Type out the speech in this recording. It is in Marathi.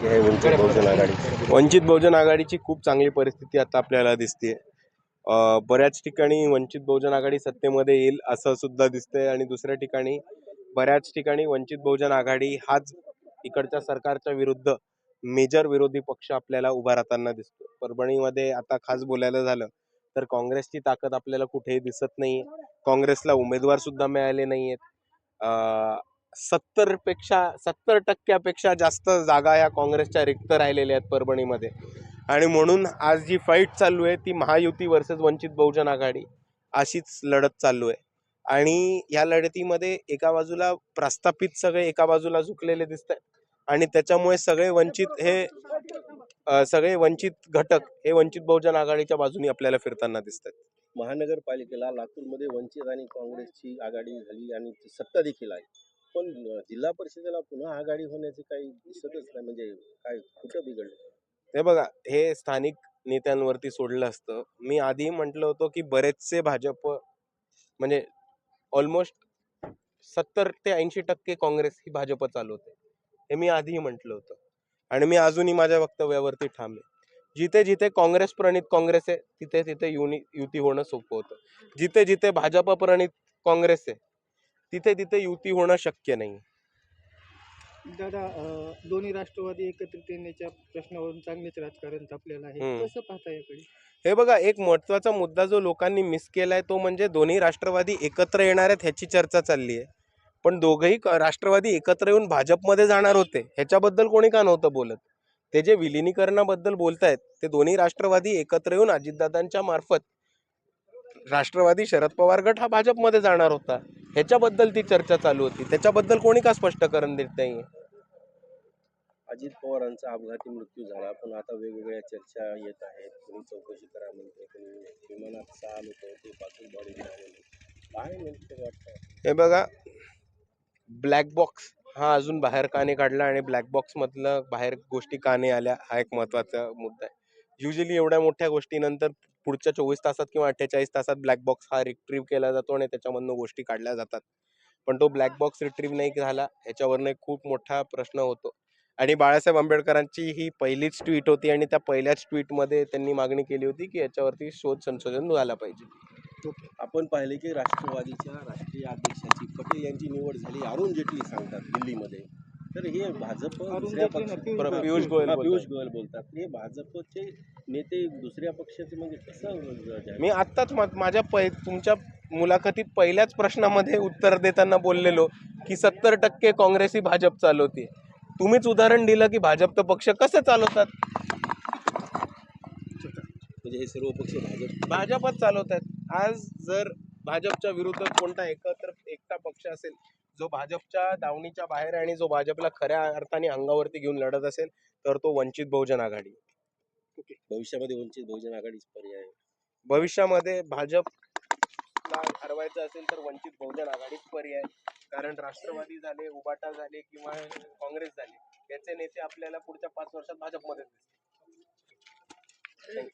की हे वंचित बहुजन आघाडी. वंचित बहुजन आघाडीची खूप चांगली परिस्थिती आता आपल्याला दिसते. बऱ्याच ठिकाणी वंचित बहुजन आघाडी सत्तेमध्ये येईल असं सुद्धा दिसतंय आणि दुसऱ्या ठिकाणी बऱ्याच ठिकाणी वंचित बहुजन आघाडी हाच इकडच्या सरकारच्या विरुद्ध मेजर विरोधी पक्ष आपल्याला उभा राहताना दिसतो. परभणीमध्ये आता खास बोलायला झालं तर काँग्रेसची ताकद आपल्याला कुठेही दिसत नाही. काँग्रेसला उमेदवार सुद्धा मिळाले नाहीयेत. 70% जास्त जागा या काँग्रेसच्या रिक्त राहिलेल्या आहेत परभणीमध्ये. आणि म्हणून आज जी फाईट चालू आहे ती महायुती वर्सेस वंचित बहुजन आघाडी अशीच लढत चालू आहे. आणि या लढतीमध्ये एका बाजूला प्रस्थापित सगळे एका बाजूला झुकलेले दिसत आहेत आणि त्याच्यामुळे सगळे वंचित घटक हे वंचित बहुजन आघाडीच्या बाजूने आपल्याला फिरताना दिसतात. महानगरपालिकेला लातूरमध्ये वंचित आणि काँग्रेसची आघाडी झाली आणि सत्ता देखील आहे, पण जिल्हा परिषदेला पुन्हा आघाडी होण्याचे काही दिसतच नाही. म्हणजे काय कुठं बिघडलं? हे बघा, हे स्थानिक नेत्यांवरती सोडलं असतं. मी आधी म्हटलं होतं की बरेचसे भाजप म्हणजे ऑलमोस्ट 70 ते 80% काँग्रेस ही भाजप चालवते, हे मी आधीही म्हटलं होतं आणि मी अजूनही माझ्या वक्तव्यावरती ठाम आहे. जिथे जिथे काँग्रेस प्रणित काँग्रेस आहे तिथे तिथे युती होणं सोपं होतं. जिथे जिथे भाजप प्रणित काँग्रेस आहे तिथे तिथे युती होणं शक्य नाही. दादा, दोन्ही राष्ट्रवादी एकत्रित येण्याच्या प्रश्नावरून चांगलेच राजकारण तापलेलं आहे, कसं पाहता याकडे? हे बघा, एक महत्त्वाचा मुद्दा जो लोकांनी मिस केलाय तो म्हणजे दोन्ही राष्ट्रवादी एकत्र येणार आहेत ह्याची चर्चा चालली आहे. पण दोघंही राष्ट्रवादी एकत्र येऊन भाजपमध्ये जाणार होते ह्याच्याबद्दल कोणी का नव्हतं बोलत. ते जे विलिनीकरणाबद्दल बोलतायत ते दोन्ही राष्ट्रवादी एकत्र येऊन अजितदादांच्या मार्फत राष्ट्रवादी शरद पवार गट हा भाजपमध्ये जाणार होता ह्याच्याबद्दल ती चर्चा चालू होती. त्याच्याबद्दल कोणी का स्पष्टीकरण देत नाही? अजित पवारांचा अपघाती मृत्यू झाला, पण आता वेगवेगळ्या चर्चा येत आहेत. कोणी चौकशी करा म्हणते, कोणी विमानात 6 लोक होते, 5 बॉडी मिळालेली. काय नेमकं वाटतं? हे बघा, ब्लॅक बॉक्स हा अजून बाहेर का नाही काढला आणि ब्लॅक बॉक्स मधलं बाहेर गोष्टी का नाही आल्या हा एक महत्त्वाचा मुद्दा आहे. युजली एवढ्या मोठ्या गोष्टीनंतर पुढच्या 24 तासात किंवा 48 तासात ब्लॅक बॉक्स हा रिट्रीव्ह केला जातो आणि त्याच्यामधनं गोष्टी काढल्या जातात. पण तो ब्लॅक बॉक्स रिट्रीव्ह नाही झाला ह्याच्यावरनं एक खूप मोठा प्रश्न होतो. आणि बाळासाहेब आंबेडकरांची ही पहिलीच ट्विट होती आणि त्या पहिल्याच ट्विटमध्ये त्यांनी मागणी केली होती की याच्यावरती शोध संशोधन झाला पाहिजे. आपण पाहिले की राष्ट्रवादीच्या राष्ट्रीय अध्यक्षाची पटेल यांची निवड झाली, अरुण जेटली सांगतात दिल्लीमध्ये. तर हे भाजप पियुष गोयल बोलतात. हे भाजपचे नेते दुसऱ्या पक्षाचे म्हणजे कसं? मी आत्ताच माझ्या तुमच्या मुलाखतीत पहिल्याच प्रश्नामध्ये उत्तर देताना बोललेलो की 70% काँग्रेस ही भाजप चालवते. तुम्हीच उदाहरण दिलं की भाजप पक्ष कसं चालवतात. म्हणजे हे सर्व पक्ष भाजपच चालवतात. आज जर भाजपच्या विरुद्ध कोणता एकटा पक्ष असेल जो भाजपच्या दावणीच्या बाहेर आणि जो भाजपला खऱ्या अर्थाने अंगावरती घेऊन लढत असेल तर तो वंचित बहुजन आघाडी. भविष्यामध्ये वंचित बहुजन आघाडीच पर्याय आहे. भविष्यामध्ये भाजपला हरवायचं असेल तर वंचित बहुजन आघाडीच पर्याय. कारण राष्ट्रवादी झाले, उबाटा झाले किंवा काँग्रेस झाले याचे नेते आपल्याला पुढच्या 5 वर्षात भाजपमध्ये दिसतील.